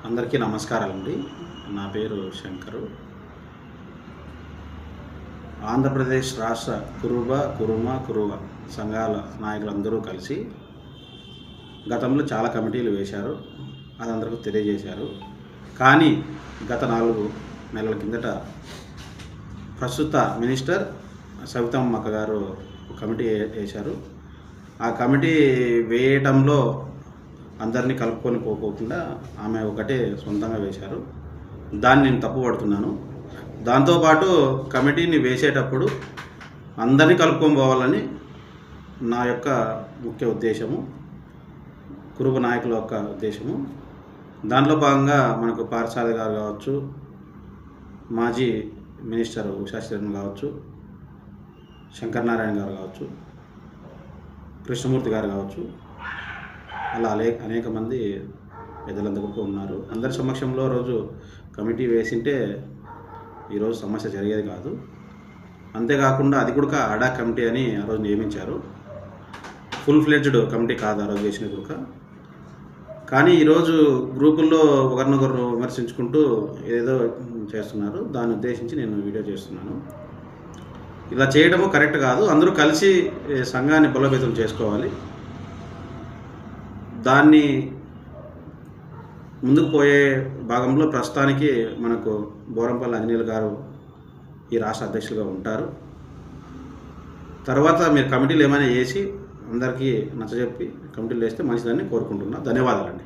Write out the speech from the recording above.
అందరికీ నమస్కారాలండి. నా పేరు శంకరు. ఆంధ్రప్రదేశ్ రాష్ట్ర కురుమ సంఘాల నాయకులందరూ కలిసి గతంలో చాలా కమిటీలు వేశారు. అది అందరికీ తెలియజేశారు. కానీ గత 4 నెలల కిందట ప్రస్తుత మినిస్టర్ సవితమ్మ అక్క గారు కమిటీ వేశారు. ఆ కమిటీ వేయటంలో అందరినీ కలుపుకొని పోకుండా ఆమె ఒకటే సొంతంగా వేశారు. దాన్ని నేను తప్పుపడుతున్నాను. దాంతోపాటు కమిటీని వేసేటప్పుడు అందరినీ కలుపుకొని పోవాలని నా యొక్క ముఖ్య ఉద్దేశము, కురుబ నాయకుల యొక్క ఉద్దేశము. దాంట్లో భాగంగా మనకు పార్థసారథి గారు కావచ్చు, మాజీ మినిస్టర్ ఉషా శ్రీధర్ కావచ్చు, శంకరనారాయణ గారు కావచ్చు, కృష్ణమూర్తి గారు కావచ్చు, అలా అనేక మంది పెద్దలందరూ ఉన్నారు. అందరి సమక్షంలో రోజు కమిటీ వేసింటే ఈరోజు సమస్య జరిగేది కాదు. అంతేకాకుండా అది కూడా అడా కమిటీ అని ఆ రోజు నియమించారు. ఫుల్ ఫ్లెడ్జ్డ్ కమిటీ కాదు ఆ రోజు వేసిన కూడా. కానీ ఈరోజు గ్రూపుల్లో ఒకరినొకరు విమర్శించుకుంటూ ఏదో చేస్తున్నారు. దాన్ని ఉద్దేశించి నేను వీడియో చేస్తున్నాను. ఇలా చేయడము కరెక్ట్ కాదు. అందరూ కలిసి సంఘాన్ని బలోపేతం చేసుకోవాలి. దాన్ని ముందుకు పోయే భాగంలో ప్రస్తుతానికి మనకు బోరంపల్లి ఆంజనేయులు గారు ఈ రాష్ట్ర అధ్యక్షులుగా ఉంటారు. తర్వాత మీరు కమిటీలు ఏమైనా వేసి అందరికీ నచ్చజెప్పి కమిటీలు వేస్తే మంచిదని కోరుకుంటున్నా. ధన్యవాదాలండి.